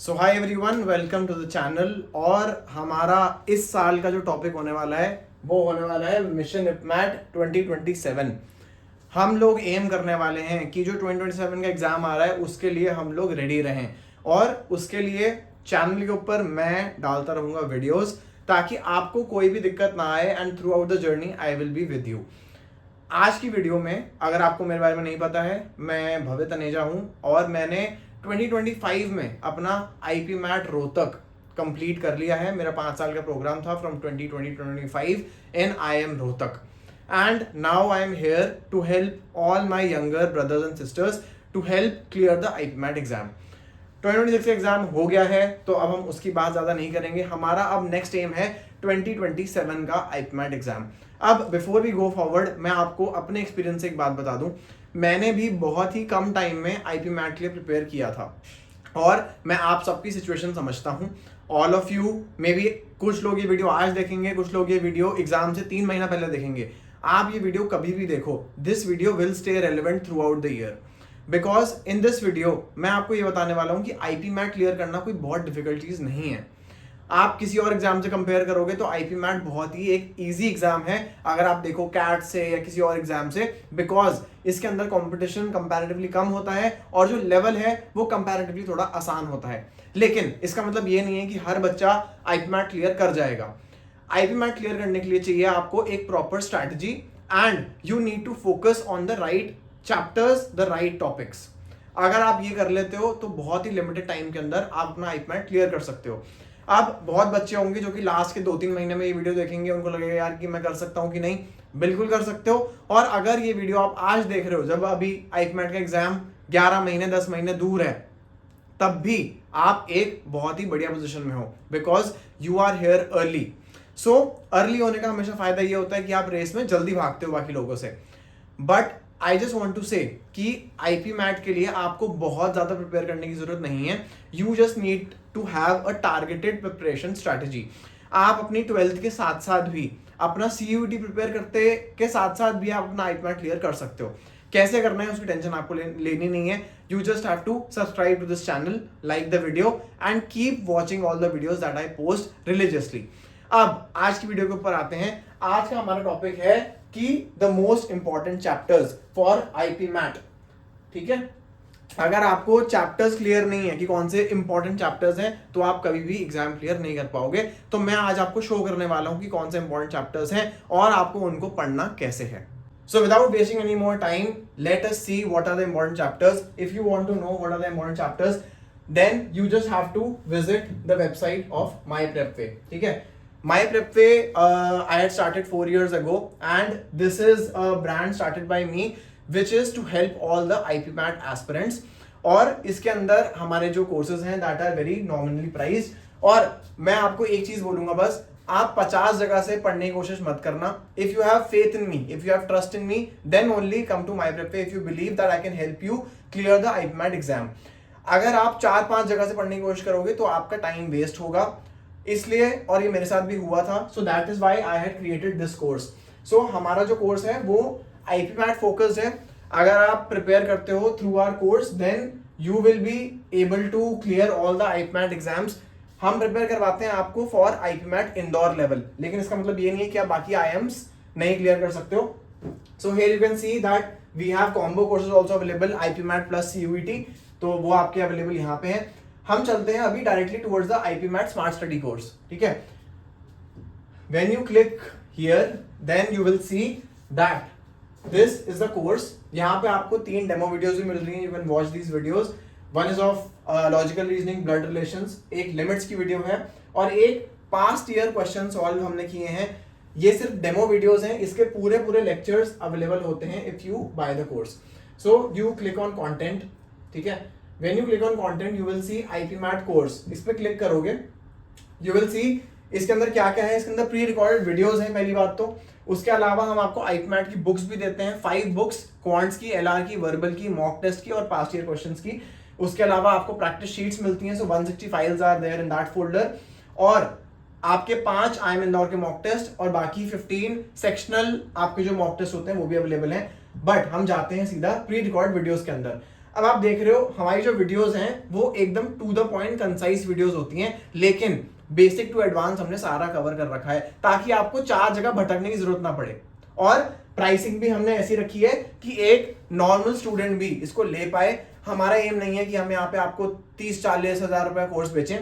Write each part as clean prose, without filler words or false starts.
So hi everyone, welcome to the channel. और हमारा इस साल का जो टॉपिक होने वाला है वो होने वाला है मिशन इपमैट 2027। हम लोग एम करने वाले हैं कि जो 2027 का एग्जाम आ रहा है उसके लिए हम लोग रेडी रहें, और उसके लिए चैनल के ऊपर मैं डालता रहूंगा वीडियोस ताकि आपको कोई भी दिक्कत ना आए, and through out the journey I will be with you. आज की वीडियो में, अगर आपको मेरे बारे में नहीं पता है, मैं भव्य तनेजा हूं और मैंने 2025 में अपना आईपी मैट रोहतक कंप्लीट कर लिया है। मेरा 5 साल का प्रोग्राम था from 2020 to 25 in IIM Rohtak, and now I am here to help all my younger brothers and sisters to help clear the IPMAT exam. 2026 exam हो गया है तो अब हम उसकी बात ज्यादा नहीं करेंगे। हमारा अब नेक्स्ट एम है 2027 का आईपीमैट एग्जाम। अब बिफोर वी गो फॉरवर्ड, मैं आपको अपने एक्सपीरियंस से एक बात बता दूं। मैंने भी बहुत ही कम टाइम में आईपीमैट के लिए प्रिपेयर किया था और मैं आप सबकी सिचुएशन समझता हूं। All of you may be, कुछ लोग ये वीडियो आज देखेंगे, कुछ लोग ये वीडियो एग्जाम से 3 महीना पहले देखेंगे। आप ये वीडियो कभी भी देखो, this video will stay relevant through out the year, because in this video मैं आपको ये बताने वाला हूं कि आईपी मैट क्लियर करना कोई बहुत डिफिकल्ट चीज नहीं है। आप किसी और एग्जाम से कंपेयर करोगे तो आईपी मैट बहुत ही एक इजी एग्जाम है अगर आप देखो कैट से या किसी और एग्जाम से, बिकॉज इसके अंदर कंपटीशन कंपैरेटिवली कम होता है और जो लेवल है वो कंपैरेटिवली थोड़ा आसान होता है। लेकिन इसका मतलब ये नहीं है कि हर बच्चा आईपी मैट क्लियर कर जाएगा। आईपी मैट क्लियर करने के लिए चाहिए आपको एक proper strategy, and you need to focus on the right chapters, the right topics. अगर आप ये कर लेते हो तो बहुत ही लिमिटेड टाइम के अंदर आप अपना आईपीमैट क्लियर कर सकते हो। अब बहुत बच्चे होंगे जो कि लास्ट के 2-3 महीने में ये वीडियो देखेंगे, उनको लगेगा यार कि मैं कर सकता हूं कि नहीं। बिल्कुल कर सकते हो। और अगर ये वीडियो आप आज देख रहे हो जब अभी आईपीमैट का एग्जाम 11 महीने 10 महीने दूर है, तब भी आप एक बहुत ही बढ़िया पोजीशन में हो, because you are here early. So early होने का हमेशा फायदा ये होता है कि आप रेस में जल्दी भागते हो बाकी लोगों से। But I just want to say कि आईपी मैट के लिए आपको बहुत ज्यादा प्रिपेयर करने की जरूरत नहीं है। You just need to have a targeted preparation strategy. आप अपनी 12th के साथ साथ भी अपना CUET प्रिपेयर करते के साथ साथ भी आप अपना आईपी मैट क्लियर कर सकते हो। कैसे करना है उसकी टेंशन आपको लेनी नहीं है। You just have to subscribe to this channel, like the video and keep watching all the videos that I post religiously. अब आज की वीडियो के ऊपर आते हैं। आज का हमारा टॉपिक है कि the most important chapters for IPMAT. ठीक है, अगर आपको चैप्टर्स क्लियर नहीं है कि कौन से इंपॉर्टेंट चैप्टर्स हैं तो आप कभी भी एग्जाम क्लियर नहीं कर पाओगे। तो मैं आज आपको शो करने वाला हूं कि कौन से इंपॉर्टेंट चैप्टर्स हैं और आपको उनको पढ़ना कैसे है। So without wasting any more time, let us see what are the important chapters. If you want to know what are the important chapters, then you just have to visit the website of MyPrepWay. ठीक है, MyPrepWay I had started 4 years ago, and this is a brand started by me, which is to help all the IPMAT aspirants. और इसके अंदर हमारे जो courses हैं that are very nominally priced. और मैं आपको एक चीज बोलूंगा बस, आप 50 जगह से पढ़ने की कोशिश मत करना। If you have faith in me, if you have trust in me, then only come to MyPrepWay if you believe that I can help you clear the IPMAT exam. अगर आप 4-5 जगह से पढ़ने की कोशिश करोगे तो आपका टाइम वेस्ट होगा, इसलिए, और ये मेरे साथ भी हुआ था। So that is why I had created this course. So हमारा जो कोर्स है वो आईपीमैट फोकस्ड है। अगर आप प्रिपेयर करते हो through our course, then you will be able to clear all the IPMAT exams. हम प्रिपेयर करवाते हैं आपको फॉर आईपीमैट इंदौर लेवल, लेकिन इसका मतलब ये नहीं है कि आप बाकी IIMs नहीं क्लियर कर सकते हो। So here you can see that we have combo courses also available, IPMAT plus CUET, तो वो आपके अवेलेबल यहाँ पे हैं। हम चलते हैं अभी directly towards the IPMAT smart study course. ठीक है, when you click here then you will see that this is the course. यहाँ पे आपको 3 डेमो वीडियोज भी मिल रही हैं, you can watch these videos. One is of logical reasoning, blood relations, एक limits की वीडियो है, और एक पास्ट ईयर क्वेश्चन सॉल्व हमने किए हैं। ये सिर्फ डेमो वीडियोस हैं, इसके पूरे लेक्चर्स अवेलेबल होते हैं if you by the course. So you click on content. ठीक है, when you click on content you will C IPMAT course. इस पे क्लिक करोगे, यू विल सी इसके अंदर क्या क्या है। इसके अंदर प्री रिकॉर्डेड वीडियोस हैं पहली बात तो। उसके अलावा हम आपको आईपीमैट की बुक्स भी देते हैं, 5 बुक्स, क्वांट्स की, LR की, वर्बल की, मॉक टेस्ट की और पास्ट ईयर क्वेश्चंस की। उसके अलावा आपको प्रैक्टिस शीट्स मिलती हैं, so 160 files are there in that folder. और आपके 5 IIM इंदौर के मॉक टेस्ट और बाकी 15 सेक्शनल आपके जो मॉक टेस्ट होते हैं वो भी अवेलेबल हैं। बट हम जाते हैं सीधा प्री रिकॉर्ड वीडियोस के अंदर। अब आप देख रहे हो हमारी जो वीडियोस हैं वो एकदम to the point concise videos होती हैं, लेकिन बेसिक टू एडवांस हमने सारा कवर कर रखा है ताकि आपको 4 जगह भटकने की जरूरत ना पड़े। और प्राइसिंग भी हमने ऐसी रखी है कि एक नॉर्मल स्टूडेंट भी इसको ले पाए। हमारा एम नहीं है कि हम यहाँ पे आपको 30-40 हजार रुपए कोर्स बेचें।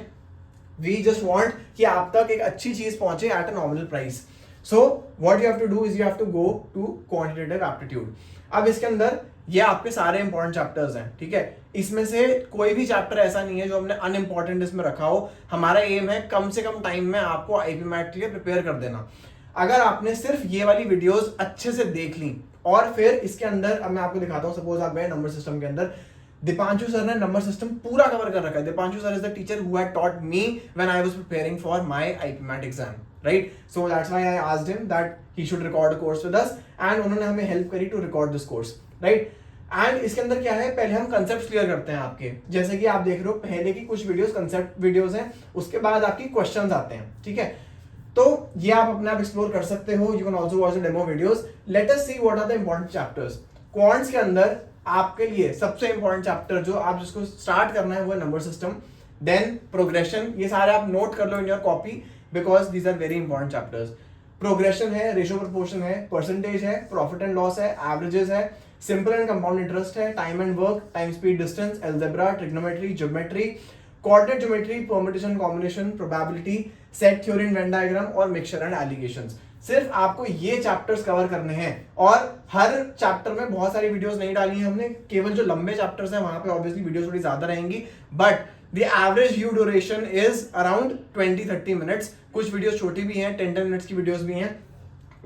वी जस्ट वॉन्ट कि आप तक एक अच्छी चीज पहुंचे at a normal price. So what you have to do is you have to go to quantitative aptitude. अब इसके अंदर ये आपके सारे इंपॉर्टेंट चैप्टर्स हैं, ठीक है। इसमें से कोई भी चैप्टर ऐसा नहीं है जो हमने अनइम्पॉर्टेंट इसमें रखा हो। हमारा एम है कम से कम टाइम में आपको आईपी मैट के लिए प्रिपेयर कर देना। अगर आपने सिर्फ ये वाली वीडियोस अच्छे से देख ली और फिर इसके अंदर, अब मैं आपको दिखाता हूँ, सपोज आप गए नंबर सिस्टम के अंदर, दीपांशु सर ने नंबर सिस्टम पूरा कवर कर रखा है। Deepanshu sir is the teacher who had taught me when I was preparing for my IPMAT exam, right. So that's why I asked him that he should record a course with us, and उन्होंने हमें help करी to record this course, right. And इसके अंदर क्या है, पहले हम concept clear करते हैं आपके, जैसे कि आप देख रहे हो पहले की कुछ वीडियोस कंसेप्ट वीडियोस हैं, उसके बाद आपकी क्वेश्चंस आते हैं, ठीक है। तो ये आप अपने आप एक्सप्लोर कर सकते हो। You can also watch the demo videos. Let us see what are the important chapters. Quants के अंदर आपके लिए सबसे इंपॉर्टेंट चैप्टर जो आप जिसको स्टार्ट करना है वो है नंबर सिस्टम, देन प्रोग्रेशन। ये सारे आप नोट कर लो in your copy because these are very important chapters. Progression है, रेशियो प्रोपोर्शन है, परसेंटेज है, प्रॉफिट एंड लॉस है, एवरेजेस है, सिंपल एंड कंपाउंड इंटरेस्ट है, time and work, time speed distance, algebra, trigonometry, geometry, coordinate geometry, permutation combination, probability, set theory and Venn diagram और mixture and alligations. सिर्फ आपको ये chapters cover करने हैं और हर चैप्टर में बहुत सारी वीडियोस नहीं डाली हैं हमने, केवल जो लंबे चैप्टर्स हैं वहां पे ऑब्वियसली वीडियोस थोड़ी ज्यादा रहेंगी, but the average view duration is around 20-30 minutes. कुछ वीडियोस छोटी भी हैं, 10-10 मिनट्स की वीडियोस भी हैं,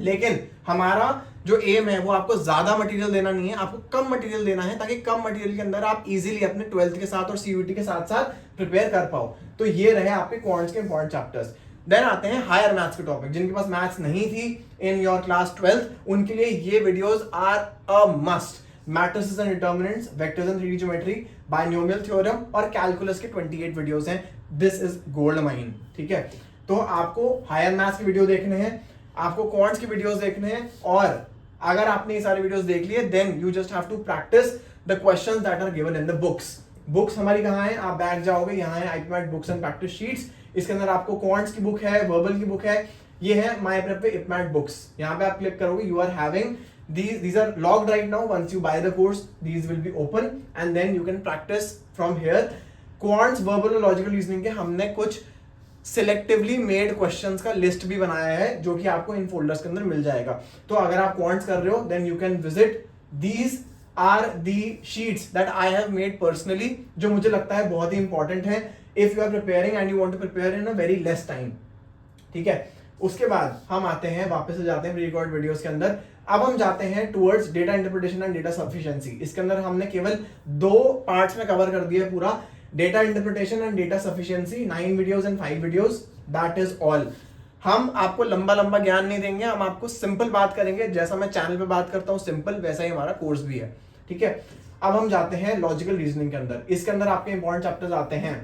लेकिन हमारा जो एम है वो आपको ज्यादा मटेरियल देना नहीं है, आपको कम मटेरियल देना है ताकि कम मटेरियल के अंदर आप इजीली अपने 12th के साथ और सीयूटी के साथ साथ प्रिपेयर कर पाओ। तो ये रहे आपके क्वांट्स के इंपॉर्टेंट चैप्टर्स। देन आते हैं हायर मैथ्स के टॉपिक। जिनके पास मैथ्स नहीं थी इन योर क्लास 12th, उनके लिए ये videos are a must. Matrices and determinants, vectors and 3D geometry, binomial theorem और कैलकुलस के 28 वीडियोस हैं। दिस इज गोल्ड माइन, ठीक है। तो आपको हायर मैथ्स के वीडियो देखने हैं, आपको क्वांट्स की वीडियोस देखने हैं, और अगर आपने ये सारे वीडियोस देख लिए then you just have to practice the questions that are given in the books. Books हमारी कहाँ है, आप बैक जाओगे, यहाँ है IPMAT books and practice sheets. इसके अंदर आपको क्वांट्स की बुक है, वर्बल की बुक है, ये है MyPrepWay IPMAT books. यहाँ पे आप क्लिक करोगे, you are having these are logged right now. Once you buy the course, these will be open and then you can practice from here. Quants, verbal और logical reasoning के हमने कुछ selectively made questions का list भी बनाया है जो कि आपको इन फोल्डर्स के अंदर मिल जाएगा। तो अगर आप क्वांट्स कर रहे हो then you can visit, these are the sheets that I have made personally, जो मुझे लगता है बहुत ही इंपॉर्टेंट है if you are preparing and you want to prepare in a very less time, ठीक है। उसके बाद हम आते हैं, वापस से जाते हैं प्री रिकॉर्ड वीडियोस के अंदर। अब हम जाते हैं towards data interpretation and data sufficiency. इसके अंदर हमने केवल 2 पार्ट्स में कवर कर दिया पूरा, data interpretation and data sufficiency, 9 videos and 5 videos, that is all. हम आपको लंबा लंबा ज्ञान नहीं देंगे, हम आपको सिंपल बात करेंगे। जैसा मैं चैनल पे बात करता हूँ सिंपल, वैसा ही हमारा कोर्स भी है, ठीक है। अब हम जाते हैं लॉजिकल रीजनिंग के अंदर। इसके अंदर आपके इंपॉर्टेंट चैप्टर्स आते हैं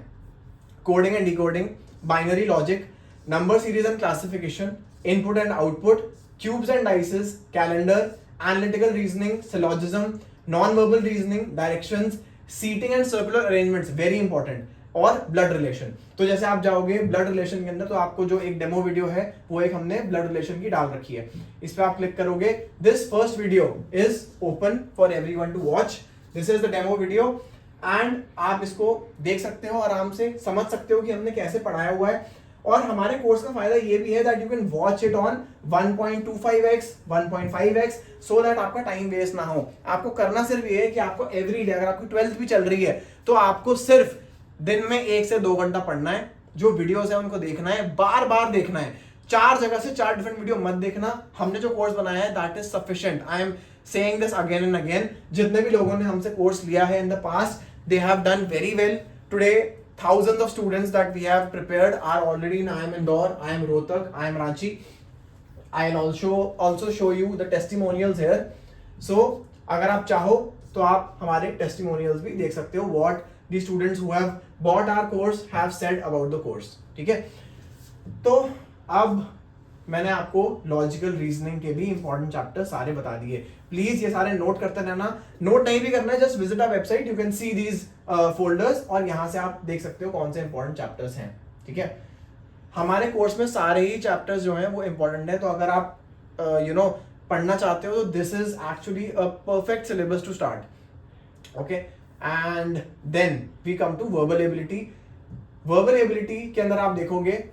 coding and decoding, binary logic, number series and classification, input and output, cubes and dices, calendar, analytical reasoning, syllogism, non verbal reasoning, directions, seating and circular arrangements, very important, और blood relation. तो जैसे आप जाओगे blood relation के अंदर तो आपको जो एक डेमो वीडियो है वो एक हमने ब्लड रिलेशन की डाल रखी है, इस पे आप क्लिक करोगे। This first video is open for everyone to watch. This is the demo video and आप इसको देख सकते हो, आराम से समझ सकते हो कि हमने कैसे पढ़ाया हुआ है। और हमारे कोर्स का फायदा ये भी है that you can watch it on 1.25x 1.5x so that आपका टाइम वेस्ट ना हो। आपको करना सिर्फ ये है कि आपको एवरी डे, अगर आपकी 12th भी चल रही है तो आपको सिर्फ दिन में 1 से 2 घंटा पढ़ना है। जो वीडियोस है उनको देखना है, बार बार देखना है, 4 जगह से 4 डिफरेंट वीडियो मत देखना। हमने जो कोर्स बनाया है that is sufficient. I am saying this again and again. जितने भी लोगों ने हमसे कोर्स लिया है in the past, they have done very well. Today thousands of students that we have prepared are already in, I am Indore, I am Rohtak, I am Ranchi. I'll also show you the testimonials here. So अगर आप चाहो तो आप हमारे testimonials भी देख सकते हो, what the students who have bought our course have said about the course, ठीक है। तो अब मैंने आपको लॉजिकल रीजनिंग के भी इंपॉर्टेंट चैप्टर सारे बता दिए। प्लीज ये सारे नोट करते रहना। नोट नहीं भी करना है, just visit our website, you can see these folders और यहाँ से आप देख सकते हो कौन से इंपॉर्टेंट चैप्टर्स हैं। ठीक है, हमारे कोर्स में सारे ही चैप्टर्स जो हैं वो इंपॉर्टेंट है, तो अगर आप पढ़ना चाहते हो तो this is actually a perfect syllabus to start. Okay, and then we come to verbal ability. Verbal ability के अंदर आप देखोगे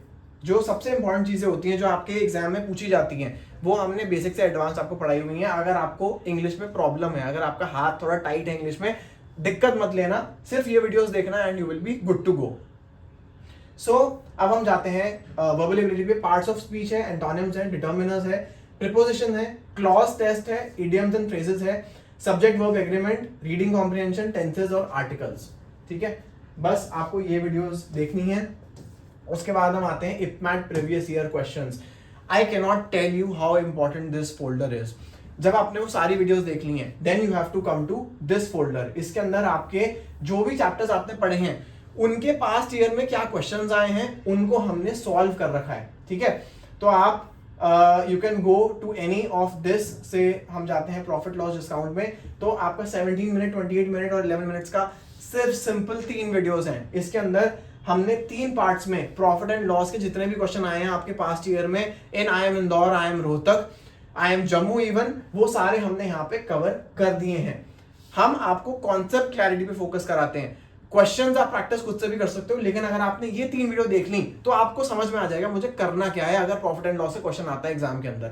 जो सबसे इंपॉर्टेंट चीजें होती हैं जो आपके एग्जाम में पूछी जाती हैं, वो हमने बेसिक से एडवांस आपको पढ़ाई हुई है। अगर आपको इंग्लिश में प्रॉब्लम है, अगर आपका हाथ थोड़ा टाइट है इंग्लिश में, दिक्कत मत लेना, सिर्फ ये वीडियोस देखना and you will be good to go. So अब हम जाते हैं वर्बल एबिलिटी पे। पार्ट्स ऑफ स्पीच है, एंटोनिम्स है, डिटर्मिनर्स है, प्रीपोजिशन है, क्लॉज टेस्ट है, इडियम्स एंड फ्रेजेस है, subject verb agreement, reading comprehension, tenses और आर्टिकल्स। ठीक है, बस आपको ये वीडियोस देखनी है। उसके बाद हम आते हैं IPMAT previous year questions. I can not tell you how important this folder is. जब आपने वो सारी वीडियोस देख ली हैं, then you have to come to this folder. इसके अंदर आपके जो भी चैप्टर्स आपने पढ़े हैं उनके पास्ट ईयर में क्या क्वेश्चंस आए हैं उनको हमने सॉल्व कर रखा है। ठीक है, तो आप you can go to any of this. से हम जाते हैं प्रॉफिट लॉस डिस्काउंट में, तो आपका 17 मिनट, 28 मिनट और 11 मिनट्स का सिर्फ सिंपल 3 वीडियोस हैं। इसके अंदर हमने 3 पार्ट्स में प्रॉफिट एंड लॉस के जितने भी क्वेश्चन आए हैं आपके पास्ट ईयर में, in I M Indore, I M Rohtak, I M Jammu even, वो सारे हमने यहाँ पे कवर कर दिए हैं। हम आपको कॉन्सेप्ट क्लैरिटी पे फोकस कराते हैं। क्वेश्चंस आप प्रैक्टिस खुद से भी कर सकते हो, लेकिन अगर आपने ये 3 वीडियो देख ली तो आपको समझ में आ जाएगा मुझे करना क्या है अगर प्रॉफिट एंड लॉस से क्वेश्चन आता है एग्जाम के अंदर।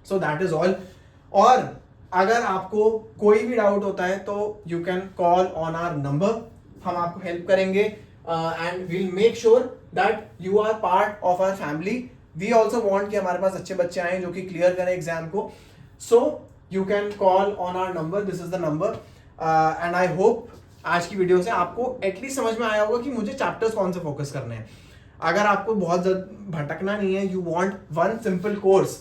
So that is all. और अगर आपको कोई भी डाउट होता है तो you can call on our number, हम आपको हेल्प करेंगे and we'll make sure that you are part of our family. We also want कि हमारे पास अच्छे बच्चे आए जो कि क्लियर करें एग्जाम को। So you can call on our number, this is the number. And I hope आज की वीडियो से आपको एटलीस्ट समझ में आया होगा कि मुझे चैप्टर्स कौन से फोकस करने हैं। अगर आपको बहुत भटकना नहीं है, you want one simple course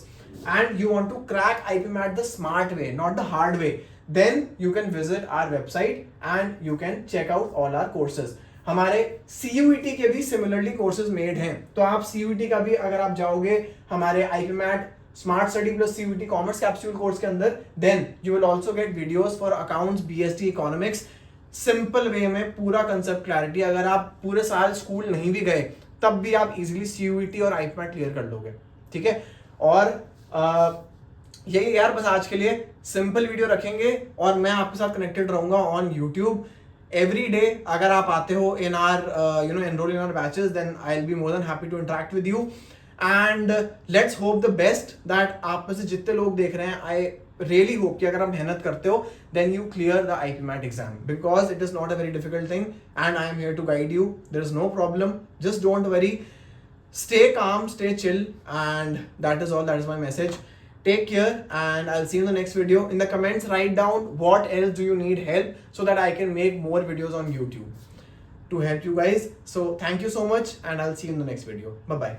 and you want to crack IPMAT the smart way, not the hard way, then you can visit our website and you can check out all our courses. हमारे CUET के भी similarly courses made हैं, तो आप CUET का भी अगर आप जाओगे हमारे IPMAT smart study plus CUET commerce capsule course के अंदर, then you will also get videos for accounts, BST, economics, simple way में पूरा कंसेप्ट क्लैरिटी। अगर आप पूरे साल स्कूल नहीं भी गए तब भी आप इजीली CUET और IPMAT क्लियर कर लोगे। ठीक है, और यही यार बस आज के लिए सिंपल वीडियो रखेंगे और मैं आपके साथ कनेक्टेड रहूंगा ऑन यूट्यूब एवरी डे। अगर आप आते हो in our enroll in our batches, then I will be more than happy to interact with you and let's hope the best that आप में से जितने लोग देख रहे हैं, आई really hope कि अगर आप मेहनत करते हो then you clear the IPMAT exam, because it is not a very difficult thing and I am here to guide you. There is no problem, just don't worry, stay calm, stay chill, and that is all. That is my message. Take care and I'll see you in the next video. In the comments write down what else do you need help so that I can make more videos on YouTube to help you guys. So thank you so much and I'll see you in the next video. Bye bye.